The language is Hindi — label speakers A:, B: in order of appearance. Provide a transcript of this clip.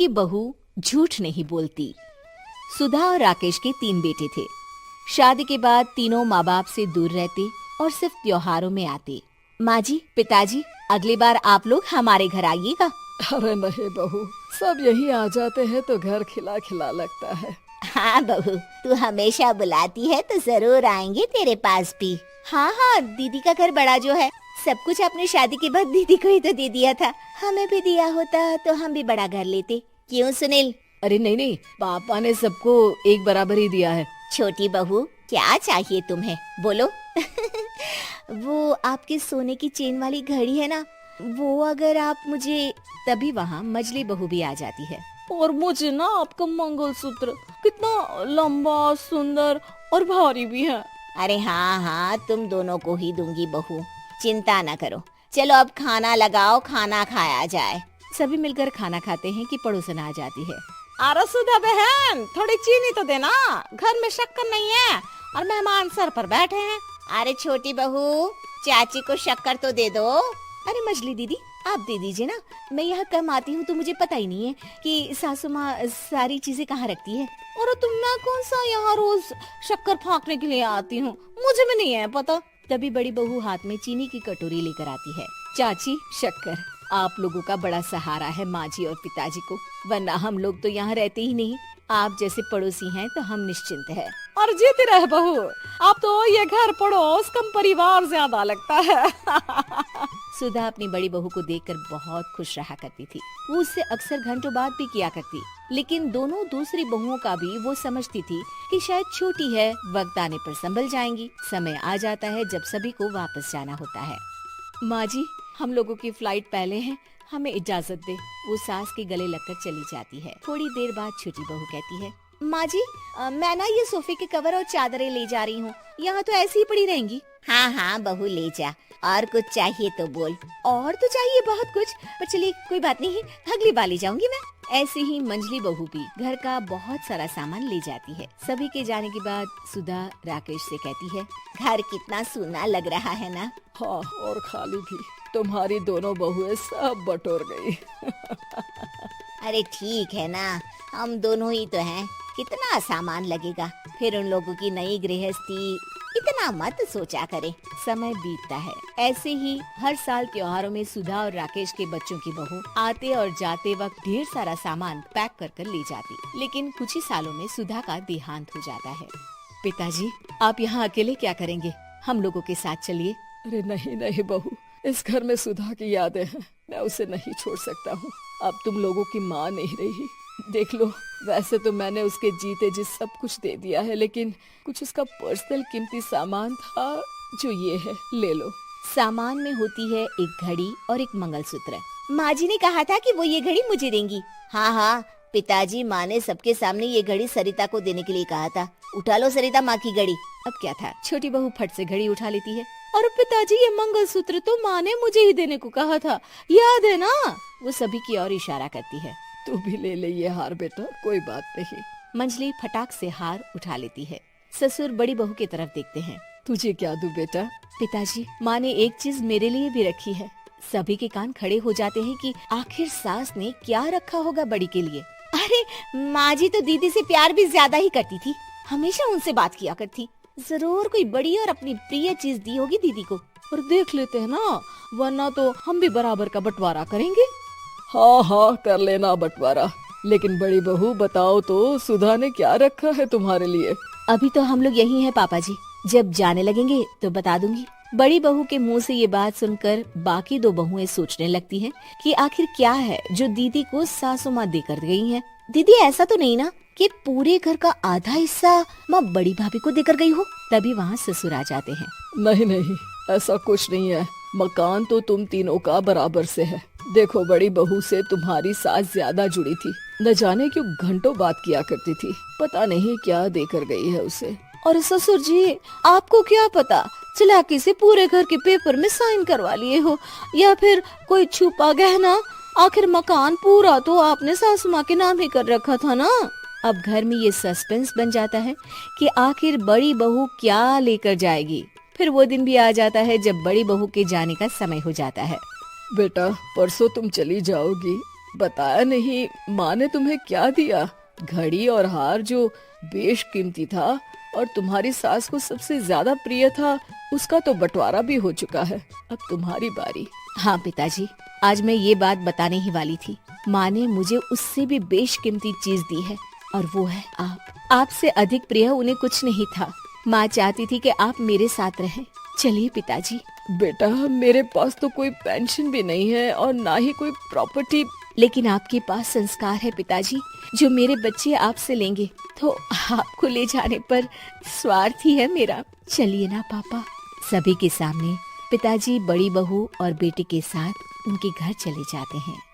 A: की बहू झूठ नहीं बोलती। सुधा और राकेश के 3 बेटे थे। शादी के बाद तीनों माँ बाप से दूर रहते और सिर्फ त्योहारों में आते। माँ जी, पिताजी, अगली बार आप लोग हमारे घर आइएगा।
B: अरे नहीं बहू, सब यही आ जाते हैं तो घर खिला खिला लगता है।
C: हाँ बहू, तू हमेशा बुलाती है तो जरूर आएंगे तेरे पास भी।
A: हाँ हाँ, दीदी का घर बड़ा जो है, सब कुछ आपने शादी के बाद दीदी को ही तो दे दिया था। हमें भी दिया होता तो हम भी बड़ा घर लेते। क्यों सुनील?
B: अरे नहीं, पापा ने सबको एक बराबर ही दिया है।
C: छोटी बहू, क्या चाहिए तुम्हें, बोलो।
A: वो आपके सोने की चेन वाली घड़ी है ना, वो अगर आप मुझे। तभी वहाँ मजली बहू भी आ जाती है।
B: और मुझे ना आपका मंगलसूत्र कितना लंबा, सुंदर और भारी भी है।
C: अरे हाँ हाँ, तुम दोनों को ही दूंगी बहू, चिंता न करो। चलो अब खाना लगाओ, खाना खाया जाए।
A: सभी मिलकर खाना खाते हैं कि पड़ोसन आ जाती है।
D: अरे सुधा बहन, थोड़ी चीनी तो देना, घर में शक्कर नहीं है और मेहमान सर पर बैठे हैं।
C: अरे छोटी बहू, चाची को शक्कर तो दे दो।
A: अरे मजली दीदी, आप दे दीजिए ना, मैं यहाँ कम आती हूँ तो मुझे पता ही नहीं है कि सासू माँ सारी चीजें कहाँ रखती है।
D: और तुम, मैं कौन सा यहाँ रोज शक्कर फाँकने के लिए आती हूँ, मुझे भी नहीं है पता।
A: तभी बड़ी बहू हाथ में चीनी की कटोरी लेकर आती है। चाची, शक्कर आप लोगों का बड़ा सहारा है माँ जी और पिताजी को, वरना हम लोग तो यहाँ रहते ही नहीं। आप जैसे पड़ोसी हैं तो हम निश्चिंत है।
D: और जीती रहे बहू, अब तो ये घर पड़ोस कम परिवार ज्यादा लगता है।
A: सुधा अपनी बड़ी बहू को देखकर बहुत खुश रहा करती थी। वो उससे अक्सर घंटों बात भी किया करती, लेकिन दोनों दूसरी बहुओं का भी वो समझती थी कि शायद छोटी है, वक्त आने पर संभल जाएंगी। समय आ जाता है जब सभी को वापस जाना होता है। माँ जी, हम लोगों की फ्लाइट पहले है, हमें इजाजत दे। वो सास के गले लगकर चली जाती है। थोड़ी देर बाद छोटी बहू कहती है, माँ जी, मैं ना ये सोफे के कवर और चादरें ले जा रही हूँ, यहाँ तो ऐसी ही पड़ी रहेंगी।
C: हाँ हाँ बहू, ले जा। और कुछ चाहिए तो बोल।
A: और तो चाहिए बहुत कुछ, पर चलिए कोई बात नहीं, अगली बार ले जाऊंगी मैं। ऐसे ही मंजली बहू भी घर का बहुत सारा सामान ले जाती है। सभी के जाने के बाद सुधा राकेश से कहती है,
C: घर कितना सूना लग रहा है ना।
B: हाँ, और खाली भी। तुम्हारी दोनों बहुएं सब बटोर गई।
C: अरे ठीक है ना, हम दोनों ही तो हैं, कितना सामान लगेगा। फिर उन लोगों की नई गृहस्थी, इतना मत सोचा करे।
A: समय बीतता है। ऐसे ही हर साल त्योहारों में सुधा और राकेश के बच्चों की बहू आते और जाते वक्त ढेर सारा सामान पैक कर कर ले जाती। लेकिन कुछ ही सालों में सुधा का देहांत हो जाता है। पिताजी, आप यहाँ अकेले क्या करेंगे? हम लोगों के साथ चलिए।
B: अरे नहीं बहू, इस घर में सुधा की यादें हैं, मैं उसे नहीं छोड़ सकता हूँ। अब तुम लोगों की माँ नहीं रही। देख लो, वैसे तो मैंने उसके जीते जी सब कुछ दे दिया है, लेकिन कुछ उसका पर्सनल कीमती सामान था जो ये है, ले लो।
A: सामान में होती है एक घड़ी और एक मंगलसूत्र। माँ जी ने कहा था कि वो ये घड़ी मुझे देंगी।
C: हाँ हाँ, पिताजी, माँ ने सबके सामने ये घड़ी सरिता को देने के लिए कहा था। उठा लो सरिता माँ की घड़ी।
A: अब क्या था, छोटी बहू फट से घड़ी उठा लेती है।
D: और पिताजी, ये मंगलसूत्र तो माँ ने मुझे ही देने को कहा था, याद है ना?
A: वो सभी की ओर इशारा करती है।
B: तू भी ले ले ये हार बेटा, कोई बात नहीं।
A: मंजली फटाक से हार उठा लेती है। ससुर बड़ी बहू की तरफ देखते हैं।
B: तुझे क्या दूं बेटा?
A: पिताजी, माँ ने एक चीज मेरे लिए भी रखी है। सभी के कान खड़े हो जाते हैं कि आखिर सास ने क्या रखा होगा बड़ी के लिए।
C: अरे माँ जी तो दीदी से प्यार भी ज्यादा ही करती थी, हमेशा उनसे बात किया करती।
A: जरूर कोई बड़ी और अपनी प्रिय चीज दी होगी दीदी को।
D: और देख लेते हैं ना, वरना तो हम भी बराबर का बंटवारा करेंगे।
B: हाँ, कर लेना बंटवारा। लेकिन बड़ी बहू, बताओ तो, सुधा ने क्या रखा है तुम्हारे लिए?
A: अभी तो हम लोग यही हैं पापा जी, जब जाने लगेंगे तो बता दूंगी। बड़ी बहू के मुंह से ये बात सुनकर बाकी 2 बहुएं सोचने लगती हैं कि आखिर क्या है जो दीदी को सासू माँ देकर गई हैं। दीदी, ऐसा तो नहीं ना कि पूरे घर का आधा हिस्सा माँ बड़ी भाभी को देकर गई हो? तभी वहाँ ससुर आ जाते हैं।
B: नहीं, ऐसा कुछ नहीं है। मकान तो तुम तीनों का बराबर से है। देखो, बड़ी बहू से तुम्हारी सास ज्यादा जुड़ी थी, न जाने क्यों घंटों बात किया करती थी। पता नहीं क्या देकर गई है उसे।
D: और ससुर जी, आपको क्या पता, चालाकी से पूरे घर के पेपर में साइन करवा लिए हो, या फिर कोई छुपा गहना। आखिर मकान पूरा तो आपने सासू माँ के नाम ही कर रखा था ना।
A: अब घर में ये सस्पेंस बन जाता है कि आखिर बड़ी बहू क्या लेकर जाएगी। फिर वो दिन भी आ जाता है जब बड़ी बहू के जाने का समय हो जाता है।
B: बेटा, परसों तुम चली जाओगी, बताया नहीं, माँ ने तुम्हें क्या दिया? घड़ी और हार जो बेशकीमती था और तुम्हारी सास को सबसे ज्यादा प्रिय था, उसका तो बंटवारा भी हो चुका है। अब तुम्हारी बारी।
A: हाँ पिताजी, आज मैं ये बात बताने ही वाली थी। माँ ने मुझे उससे भी बेशकीमती चीज दी है और वो है आप। आपसे अधिक प्रिय उन्हें कुछ नहीं था। माँ चाहती थी कि आप मेरे साथ रहें। चलिए पिताजी।
B: बेटा, मेरे पास तो कोई पेंशन भी नहीं है और ना ही कोई प्रॉपर्टी।
A: लेकिन आपके पास संस्कार है पिताजी, जो मेरे बच्चे आपसे लेंगे, तो आपको ले जाने पर स्वार्थ ही है मेरा। चलिए ना पापा। सभी के सामने पिताजी बड़ी बहू और बेटे के साथ उनके घर चले जाते हैं।